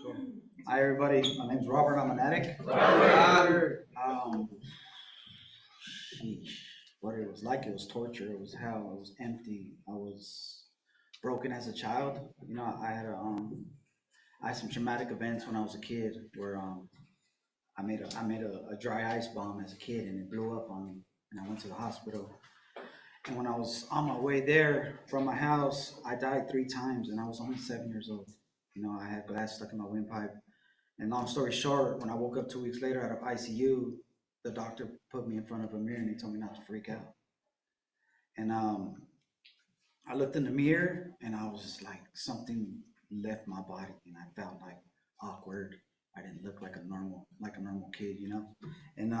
Cool. Hi, everybody. My name's Robert. I'm an addict. Robert. Sheesh. What it was like, it was torture. It was hell. It was empty. I was broken as a child. I had some traumatic events when I was a kid where I made a dry ice bomb as a kid and it blew up on me and I went to the hospital. And when I was on my way there from my house, I died 3 times and I was only 7 years old. I had glass stuck in my windpipe. And long story short, when I woke up 2 weeks later out of ICU, the doctor put me in front of a mirror and he told me not to freak out. And I looked in the mirror and I was just like, something left my body and I felt like awkward. I didn't look like a normal kid. And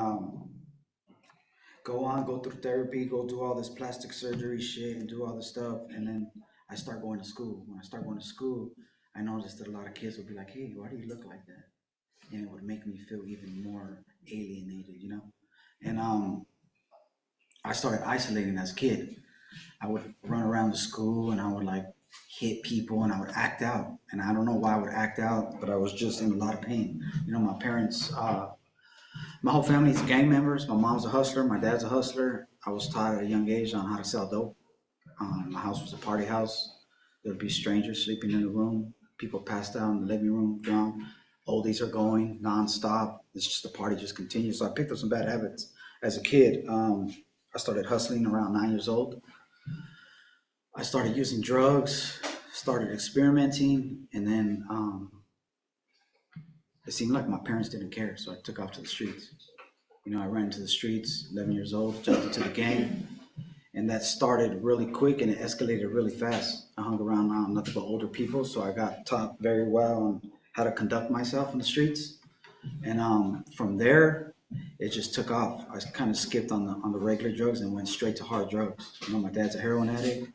go through therapy, go do all this plastic surgery shit and do all this stuff. And then I start going to school. When I start going to school, I noticed that a lot of kids would be like, hey, why do you look like that? And it would make me feel even more alienated. And I started isolating as a kid. I would run around the school and I would like hit people and I would act out. And I don't know why I would act out, but I was just in a lot of pain. My parents, my whole family's gang members. My mom's a hustler, my dad's a hustler. I was taught at a young age on how to sell dope. My house was a party house. There would be strangers sleeping in the room. People passed out in the living room, drunk. Oldies are going nonstop. It's just the party just continues. So I picked up some bad habits as a kid. I started hustling around 9 years old. I started using drugs, started experimenting, and then it seemed like my parents didn't care, so I took off to the streets. I ran into the streets, 11 years old, jumped into the gang, and that started really quick and it escalated really fast. I hung around nothing but older people, so I got taught very well on how to conduct myself in the streets. And from there, it just took off. I kind of skipped on the regular drugs and went straight to hard drugs. My dad's a heroin addict.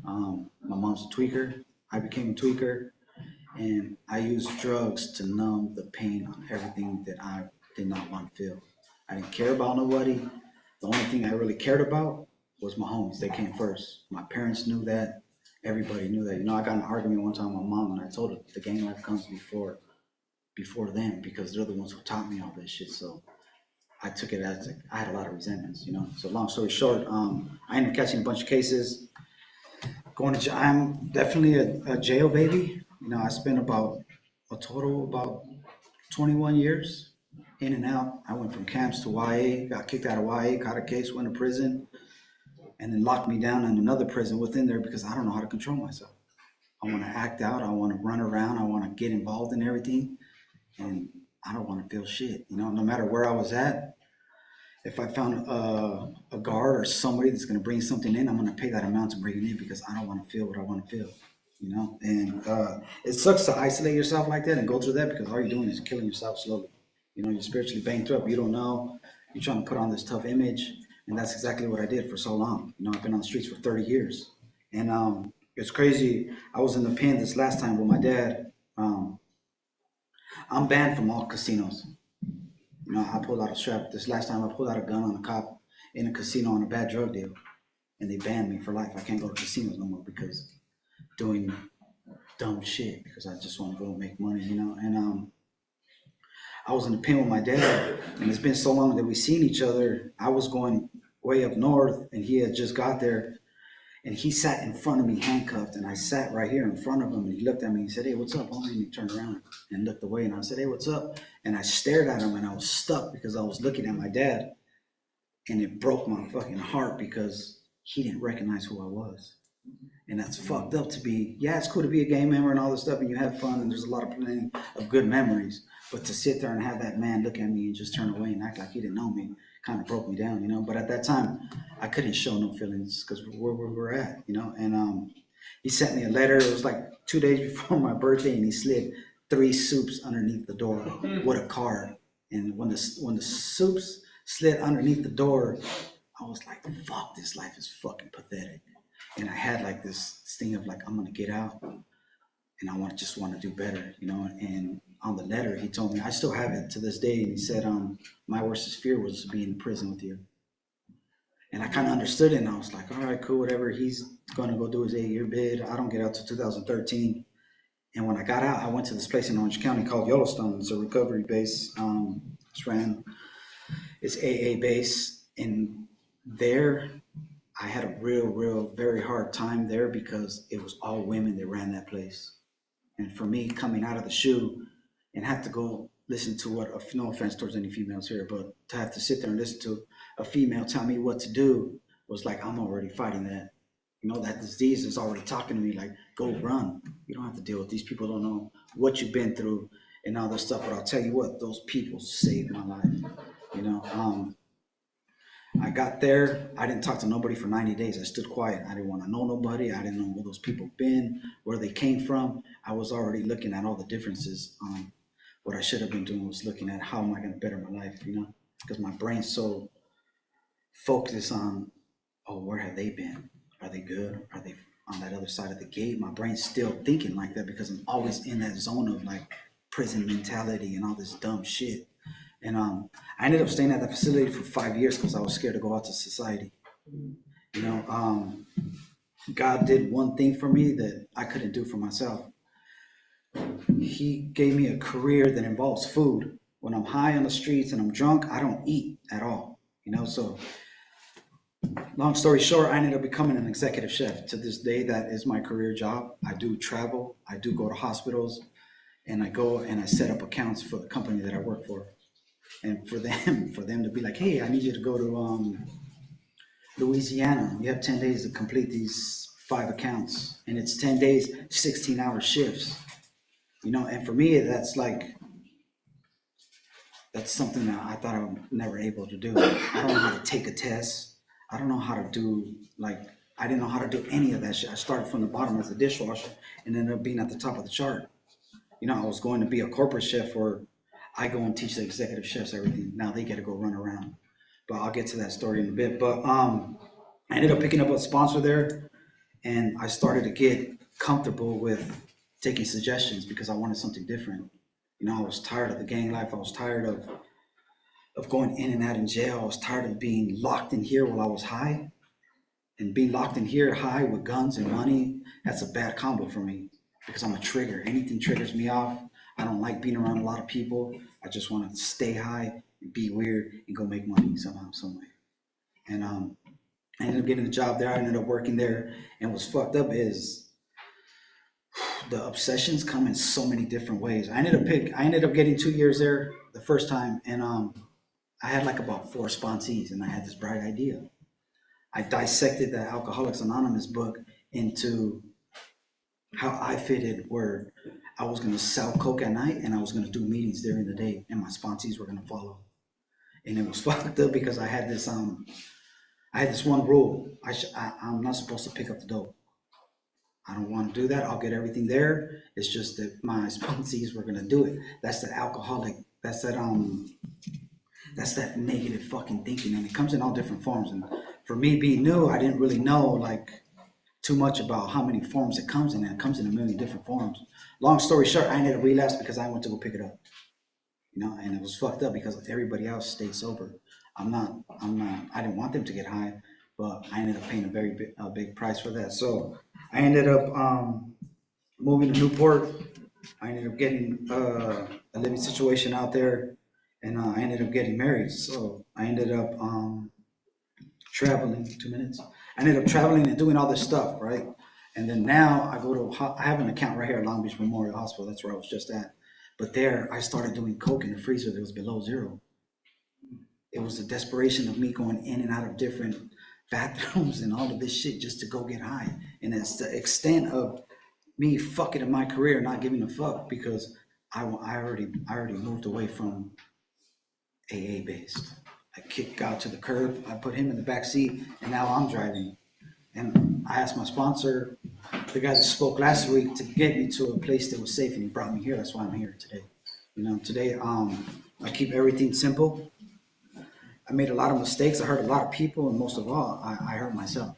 My mom's a tweaker. I became a tweaker, and I used drugs to numb the pain on everything that I did not want to feel. I didn't care about nobody. The only thing I really cared about was my homies. They came first. My parents knew that. Everybody knew that. I got in an argument one time with my mom, and I told her the gang life comes before them because they're the ones who taught me all this shit. So I took it as I had a lot of resentments. So long story short, I ended up catching a bunch of cases. Going to jail. I'm definitely a jail baby. I spent a total about 21 years in and out. I went from camps to YA, got kicked out of YA, caught a case, went to prison, and then locked me down in another prison within there because I don't know how to control myself. I want to act out. I want to run around. I want to get involved in everything, and I don't want to feel shit. No matter where I was at, if I found a guard or somebody that's going to bring something in, I'm going to pay that amount to bring it in because I don't want to feel what I want to feel. And it sucks to isolate yourself like that and go through that because all you're doing is killing yourself slowly. You're spiritually bankrupt. You don't know. You're trying to put on this tough image, and that's exactly what I did for so long. I've been on the streets for 30 years, and it's crazy. I was in the pen this last time with my dad. I'm banned from all casinos. I pulled out a strap. This last time I pulled out a gun on a cop in a casino on a bad drug deal, and they banned me for life. I can't go to casinos no more because doing dumb shit because I just want to go make money, And I was in the pen with my dad, and it's been so long that we've seen each other. I was going way up north, and he had just got there, and he sat in front of me handcuffed, and I sat right here in front of him, and he looked at me and he said, hey, what's up, homie? And he turned around and looked away, and I said, hey, what's up? And I stared at him, and I was stuck because I was looking at my dad, and it broke my fucking heart because he didn't recognize who I was. And that's fucked up to be. Yeah, it's cool to be a gang member and all this stuff, and you have fun, and there's plenty of good memories. But to sit there and have that man look at me and just turn away and act like he didn't know me kind of broke me down, But at that time, I couldn't show no feelings because where we were at, And he sent me a letter. It was like 2 days before my birthday, and he slid 3 soups underneath the door with a card. And when the soups slid underneath the door, I was like, fuck, this life is fucking pathetic. And I had like this thing of like, I'm gonna get out and I just want to do better, And on the letter, he told me, I still have it to this day. And he said, my worst fear was to be in prison with you. And I kind of understood it, and I was like, all right, cool, whatever. He's gonna go do his 8-year bid. I don't get out till 2013, And when I got out, I went to this place in Orange County called Yellowstone. It's a recovery base. It's AA base, and there I had a real, very hard time there because it was all women that ran that place. And for me, coming out of the shoe and have to go listen to what, no offense towards any females here, but to have to sit there and listen to a female tell me what to do was like, I'm already fighting that. You know, that disease is already talking to me like, go run. You don't have to deal with these people, don't know what you've been through and all this stuff. But I'll tell you what, those people saved my life. You know, I got there. I didn't talk to nobody for 90 days. I stood quiet. I didn't want to know nobody. I didn't know where those people been, where they came from. I was already looking at all the differences. What I should have been doing was looking at how am I going to better my life, you know, because my brain's so focused on, oh, where have they been? Are they good? Are they on that other side of the gate? My brain's still thinking like that because I'm always in that zone of like prison mentality and all this dumb shit. And I ended up staying at that facility for 5 years because I was scared to go out to society. You know, God did one thing for me that I couldn't do for myself. He gave me a career that involves food. When I'm high on the streets and I'm drunk, I don't eat at all. You know, so long story short, I ended up becoming an executive chef. To this day, that is my career job. I do travel. I do go to hospitals, and I go and I set up accounts for the company that I work for. And for them to be like, hey, I need you to go to Louisiana. You have 10 days to complete these 5 accounts. And it's 10 days, 16-hour shifts. You know, and for me, that's something that I thought I was never able to do. I don't know how to take a test. I don't know how to do, I didn't know how to do any of that shit. I started from the bottom as a dishwasher and ended up being at the top of the chart. You know, I was going to be a corporate chef where I go and teach the executive chefs everything. Now they get to go run around. But I'll get to that story in a bit. But I ended up picking up a sponsor there, and I started to get comfortable with taking suggestions because I wanted something different. You know, I was tired of the gang life. I was tired of going in and out in jail. I was tired of being locked in here while I was high. And being locked in here high with guns and money, that's a bad combo for me because I'm a trigger. Anything triggers me off. I don't like being around a lot of people. I just want to stay high and be weird and go make money somehow, some way. And I ended up getting a job there. I ended up working there. And what's fucked up is the obsessions come in so many different ways. I ended up getting 2 years there the first time, and I had like about 4 sponsees, and I had this bright idea. I dissected the Alcoholics Anonymous book into how I fitted where I was going to sell coke at night and I was going to do meetings during the day, and my sponsees were going to follow. And it was fucked up because I had this one rule. I'm not supposed to pick up the dope. I don't want to do that. I'll get everything there. It's just that my sponsees were going to do it. That's that alcoholic. That's that negative fucking thinking, and it comes in all different forms. And for me being new, I didn't really know like too much about how many forms it comes in. And it comes in a million different forms. Long story short, I ended up relapsed because I went to go pick it up. You know, and it was fucked up because everybody else stayed sober. I didn't want them to get high, but I ended up paying a big price for that. So I ended up moving to Newport. I ended up getting a living situation out there, and I ended up getting married. So I ended up traveling. 2 minutes. I ended up traveling and doing all this stuff, right? And then now I have an account right here at Long Beach Memorial Hospital. That's where I was just at. But there, I started doing coke in the freezer that was below zero. It was the desperation of me going in and out of different bathrooms and all of this shit just to go get high. And it's the extent of me fucking in my career, not giving a fuck because I already moved away from AA based. I kicked out to the curb. I put him in the back seat, and now I'm driving. And I asked my sponsor, the guy that spoke last week, to get me to a place that was safe, and he brought me here. That's why I'm here today. You know, today I keep everything simple. I made a lot of mistakes. I hurt a lot of people, and most of all, I hurt myself.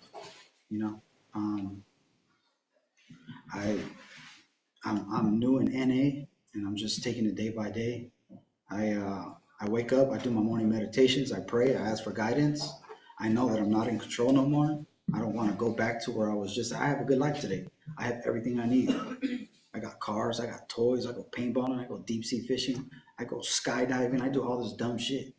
You know, I'm new in NA, and I'm just taking it day by day. I wake up, I do my morning meditations, I pray, I ask for guidance. I know that I'm not in control no more. I don't want to go back to where I was just. I have a good life today. I have everything I need. I got cars, I got toys, I go paintballing, I go deep sea fishing, I go skydiving, I do all this dumb shit.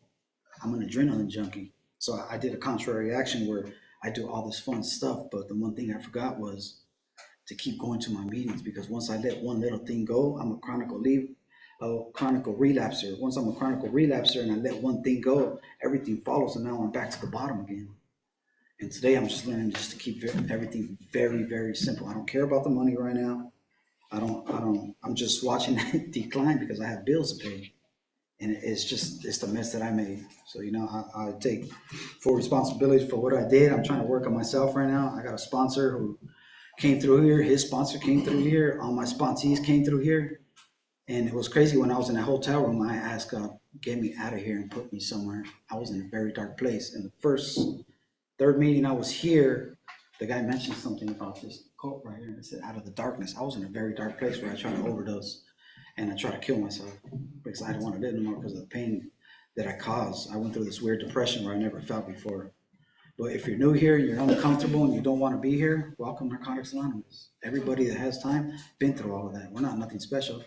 I'm an adrenaline junkie. So I did a contrary action where I do all this fun stuff, but the one thing I forgot was to keep going to my meetings, because once I let one little thing go, I'm a chronicle relapser. Once I'm a chronicle relapser and I let one thing go, everything follows, and now I'm back to the bottom again. And today I'm just learning just to keep everything very, very simple. I don't care about the money right now. I'm just watching it decline because I have bills to pay. And it's the mess that I made. So, I take full responsibility for what I did. I'm trying to work on myself right now. I got a sponsor who came through here. His sponsor came through here. All my sponsees came through here. And it was crazy when I was in that hotel room. I asked God, get me out of here and put me somewhere. I was in a very dark place. And the third meeting I was here, the guy mentioned something about this quote right here. It said, out of the darkness. I was in a very dark place where I tried to overdose and I tried to kill myself because I didn't want to live anymore because of the pain that I caused. I went through this weird depression where I never felt before. But if you're new here, you're uncomfortable, and you don't want to be here, welcome Narcotics Anonymous. Everybody that has time been through all of that. We're not nothing special.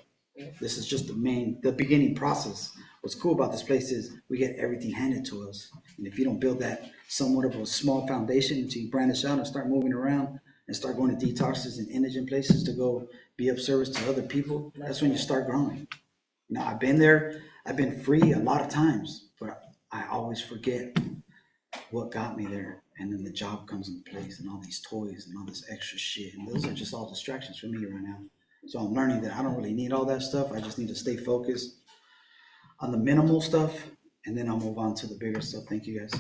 This is just the beginning process. What's cool about this place is we get everything handed to us. And if you don't build that somewhat of a small foundation until you branch out and start moving around and start going to detoxes and indigent places to go be of service to other people, that's when you start growing. I've been there, I've been free a lot of times, but I always forget what got me there. And then the job comes into place and all these toys and all this extra shit. And those are just all distractions for me right now. So I'm learning that I don't really need all that stuff. I just need to stay focused on the minimal stuff, and then I'll move on to the bigger stuff. Thank you guys.